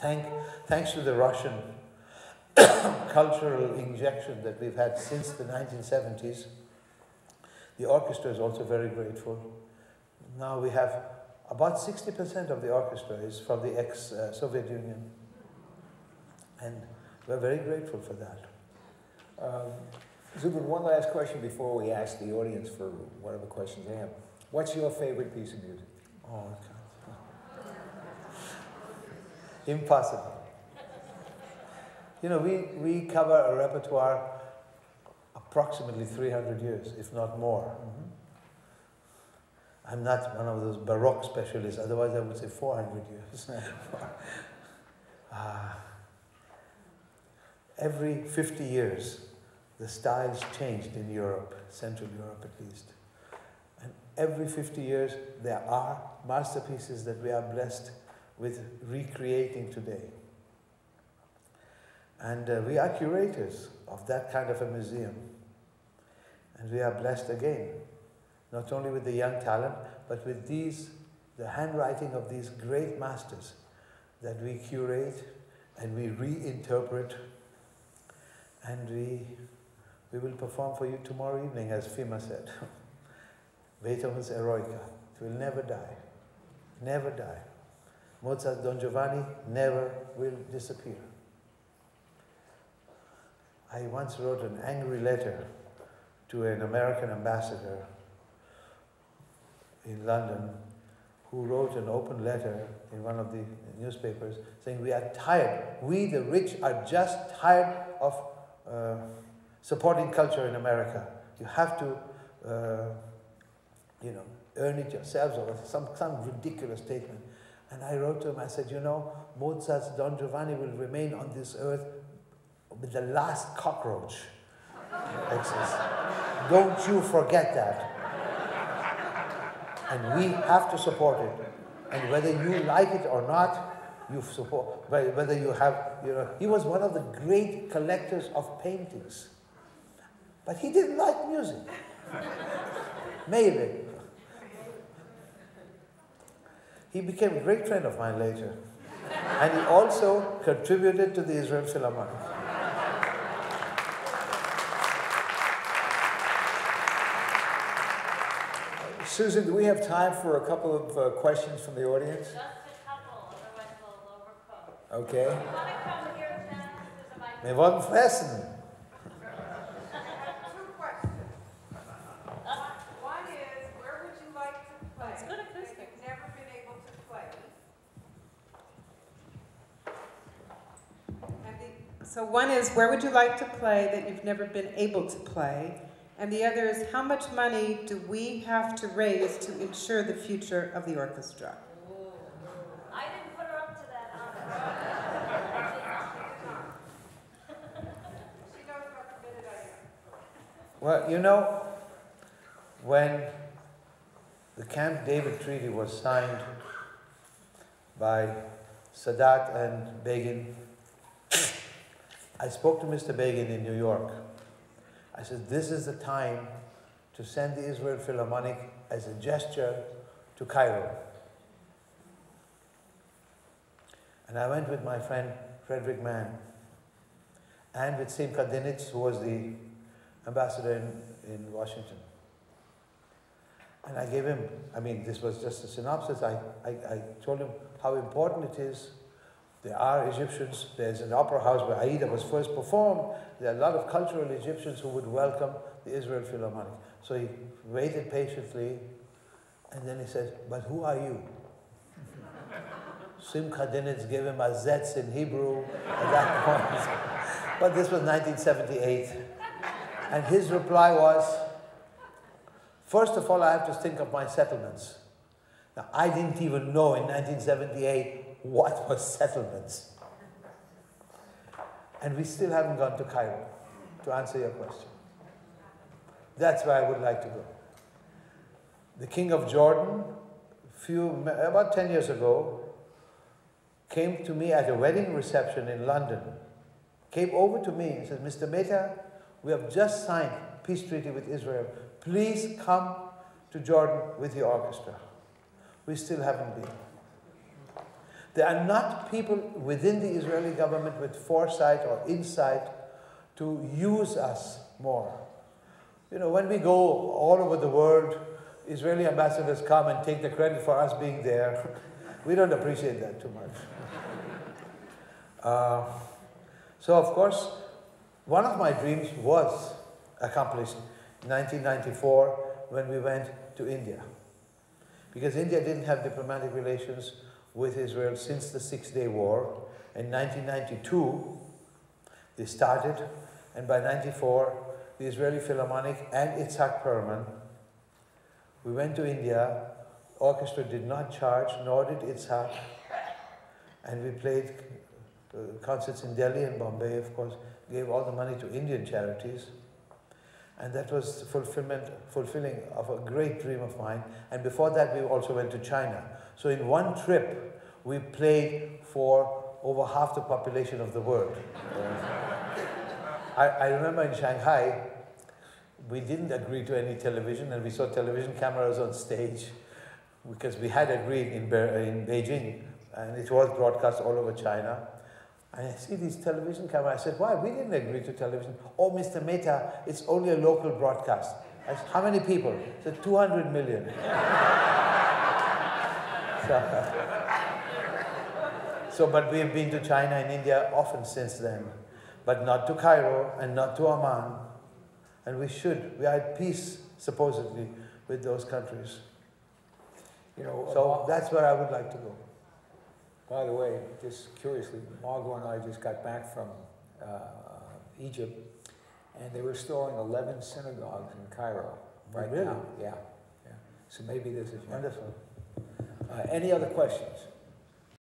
thanks to the Russian cultural injection that we've had since the 1970s, the orchestra is also very grateful. Now we have about 60% of the orchestra is from the ex-Soviet Union. And we're very grateful for that. Zubin, one last question before we ask the audience for whatever questions they have. What's your favorite piece of music? Oh, I can't. Impossible. You know, we cover a repertoire approximately 300 years, if not more. Mm-hmm. I'm not one of those Baroque specialists, otherwise I would say 400 years. Every 50 years, the styles changed in Europe, Central Europe at least. And every 50 years, there are masterpieces that we are blessed with recreating today. And we are curators of that kind of a museum. And we are blessed again, not only with the young talent, but with the handwriting of these great masters that we curate and we reinterpret. And we will perform for you tomorrow evening, as Fima said. Beethoven's Eroica. It will never die. Never die. Mozart's Don Giovanni never will disappear. I once wrote an angry letter to an American ambassador in London who wrote an open letter in one of the newspapers saying, we are tired. We, the rich, are just tired of supporting culture in America. You have to, earn it yourselves, or some ridiculous statement. And I wrote to him, I said, you know, Mozart's Don Giovanni will remain on this earth with the last cockroach exists. Don't you forget that. And we have to support it. And whether you like it or not, you support, whether you have, he was one of the great collectors of paintings. But he didn't like music. Maybe. He became a great friend of mine later. And he also contributed to the Israel Philharmonic. Susan, do we have time for a couple of questions from the audience? Just a couple, otherwise we'll overcook. Okay. You want to come here then? Wir wollen fressen. Two questions. One is, where would you like to play? It's good acoustic. That you've never been able to play. So one is, where would you like to play that you've never been able to play? And the other is, how much money do we have to raise to ensure the future of the orchestra? I didn't put her up to that She knows about the minute I am. Well, you know, when the Camp David Treaty was signed by Sadat and Begin, I spoke to Mr. Begin in New York. I said, this is the time to send the Israel Philharmonic as a gesture to Cairo. And I went with my friend Frederick Mann and with Simcha Dinitz, who was the ambassador in Washington. And I gave him, this was just a synopsis. I told him how important it is. There are Egyptians, there's an opera house where Aida was first performed. There are a lot of cultural Egyptians who would welcome the Israel Philharmonic. So he waited patiently, and then he said, but who are you? Simcha Dinitz gave him a zetz in Hebrew at that point. But this was 1978. And his reply was, first of all, I have to think of my settlements. Now, I didn't even know in 1978 what was settlements. And we still haven't gone to Cairo, to answer your question. That's where I would like to go. The King of Jordan, about 10 years ago, came to me at a wedding reception in London, came over to me and said, Mr. Mehta, we have just signed a peace treaty with Israel. Please come to Jordan with your orchestra. We still haven't been. There are not people within the Israeli government with foresight or insight to use us more. You know, when we go all over the world, Israeli ambassadors come and take the credit for us being there. We don't appreciate that too much. So of course, one of my dreams was accomplished in 1994 when we went to India. Because India didn't have diplomatic relations with Israel since the Six-Day War. In 1992, they started, and by 1994, the Israeli Philharmonic and Itzhak Perlman, we went to India. Orchestra did not charge, nor did Itzhak, and we played concerts in Delhi and Bombay, of course, gave all the money to Indian charities. And that was fulfilling of a great dream of mine. And before that, we also went to China. So in one trip, we played for over half the population of the world. I remember in Shanghai, we didn't agree to any television, and we saw television cameras on stage because we had agreed in Beijing, and it was broadcast all over China. And I see these television cameras. I said, why? We didn't agree to television. Oh, Mr. Mehta, it's only a local broadcast. I said, how many people? He said, 200 million. But we have been to China and India often since then. But not to Cairo and not to Amman. And we should. We are at peace, supposedly, with those countries. You know, so that's where I would like to go. By the way, just curiously, Margot and I just got back from Egypt, and they were restoring 11 synagogues in Cairo right now. Yeah, yeah. So maybe this is wonderful. Any other questions?